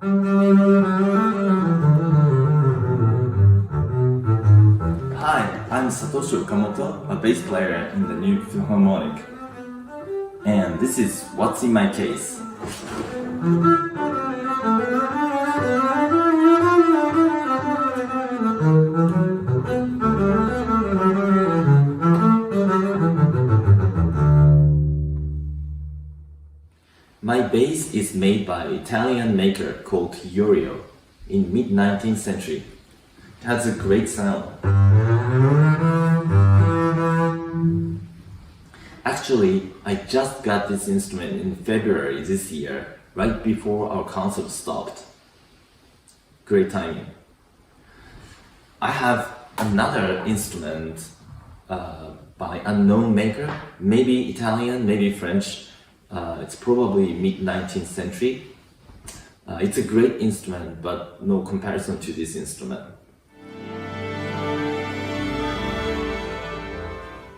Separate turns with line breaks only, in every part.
Hi, I'm Satoshi Okamoto, a bass player in the York Philharmonic. And this is What's in My Case. My bass is made by an Italian maker called York in mid-19th century. It has a great sound. Actually, I just got this instrument in February this year, right before our concert stopped. Great timing. I have another instrument by unknown maker, maybe Italian, maybe French. It's probably mid-19th century. It's a great instrument, but no comparison to this instrument.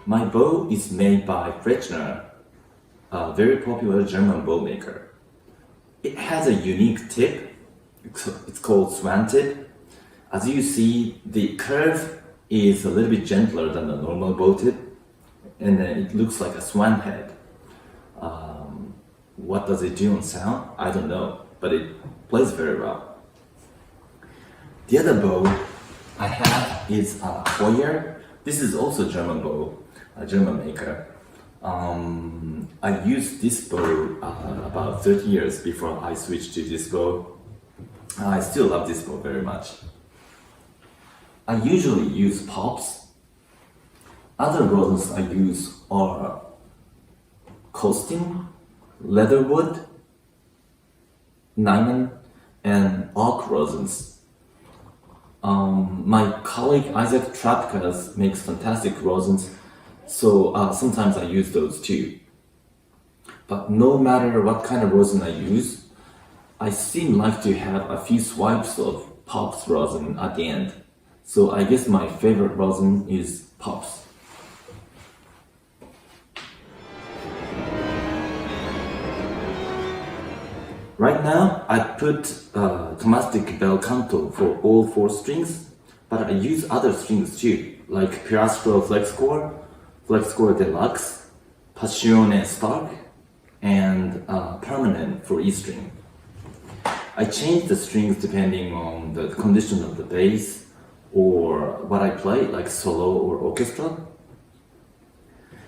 My bow is made by Fretschner, a very popular German bow maker. It has a unique tip. It's called swan tip. As you see, the curve is a little bit gentler than the normal bow tip, and then it looks like a swan head. What does it do on sound? I don't know, but it plays very well. The other bow I have is a Hoyer. This is also a German bow, a German maker. I used this bow about 30 years before I switched to this bow. I still love this bow very much. I usually use pops. Other rosins I use are coasting, leatherwood, Nyman, and oak rosins. My colleague Isaac Trapkas makes fantastic rosins, so sometimes I use those too. But no matter what kind of rosin I use, I seem like to have a few swipes of Pops rosin at the end. So I guess my favorite rosin is Pops. Right now, I put Tomastic bel canto for all 4 strings, but I use other strings too, like Pirastro Flexcore Deluxe, Passione Stark, and Permanent for E string. I change the strings depending on the condition of the bass or what I play, like solo or orchestra.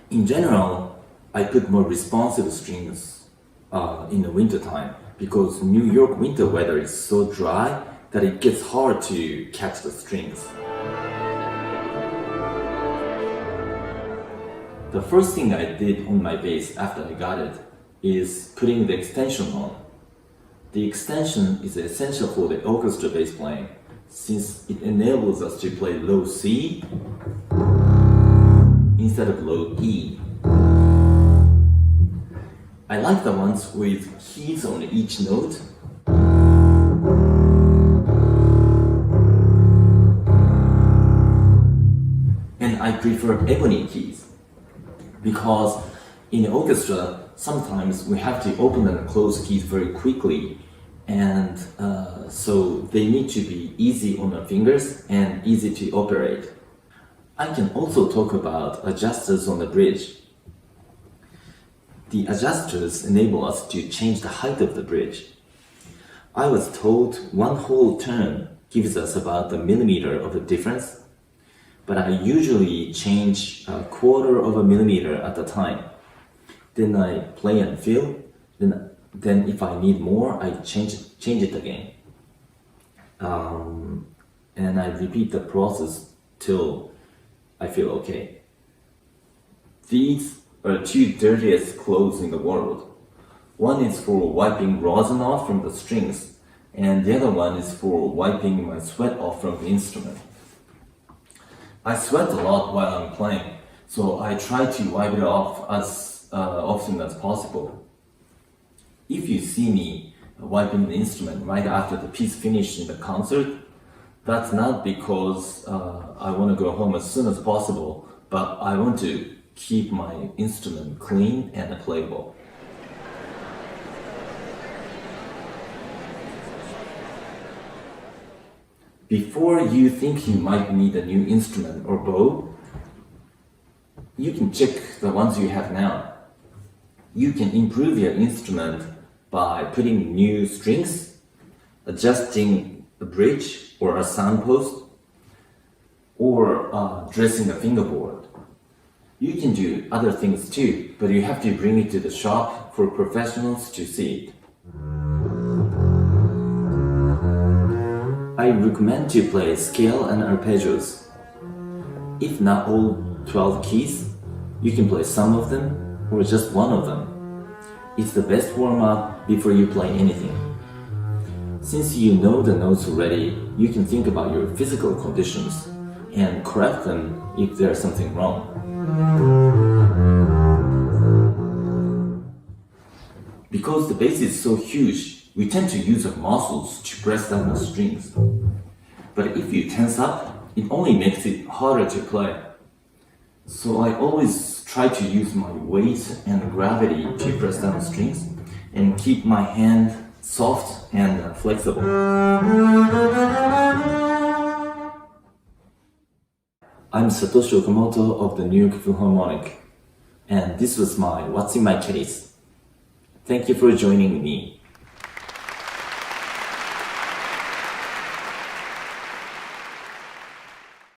In general, I put more responsive strings in the winter time, because New York winter weather is so dry that it gets hard to catch the strings. The first thing I did on my bass after I got it is putting the extension on. The extension is essential for the orchestra bass playing, since it enables us to play low C instead of low E. I like the ones with keys on each note. And I prefer ebony keys, because in the orchestra, sometimes we have to open and close keys very quickly, and so they need to be easy on the fingers and easy to operate. I can also talk about adjusters on the bridge. The adjusters enable us to change the height of the bridge. I was told 1 whole turn gives us about a millimeter of a difference, but I usually change 1/4 of a millimeter at a time. Then I play and feel, then if I need more, I change it again. And I repeat the process till I feel okay. These are 2 dirtiest clothes in the world. One is for wiping rosin off from the strings, and the other one is for wiping my sweat off from the instrument. I sweat a lot while I'm playing, so I try to wipe it off as often as possible. If you see me wiping the instrument right after the piece finished in the concert, that's not because I want to go home as soon as possible, but I want to keep my instrument clean and playable. Before you think you might need a new instrument or bow, you can check the ones you have now. You can improve your instrument by putting new strings, adjusting a bridge or a sound post, or dressing a fingerboard. You can do other things too, but you have to bring it to the shop for professionals to see it. I recommend to play scale and arpeggios. If not all 12 keys, you can play some of them or just one of them. It's the best warm-up before you play anything. Since you know the notes already, you can think about your physical conditions and correct them if there's something wrong. Because the bass is so huge, we tend to use our muscles to press down the strings. But if you tense up, it only makes it harder to play. So I always try to use my weight and gravity to press down the strings and keep my hand soft and flexible. I'm Satoshi Okamoto of the New York Philharmonic, and this was my What's in My Case. Thank you for joining me.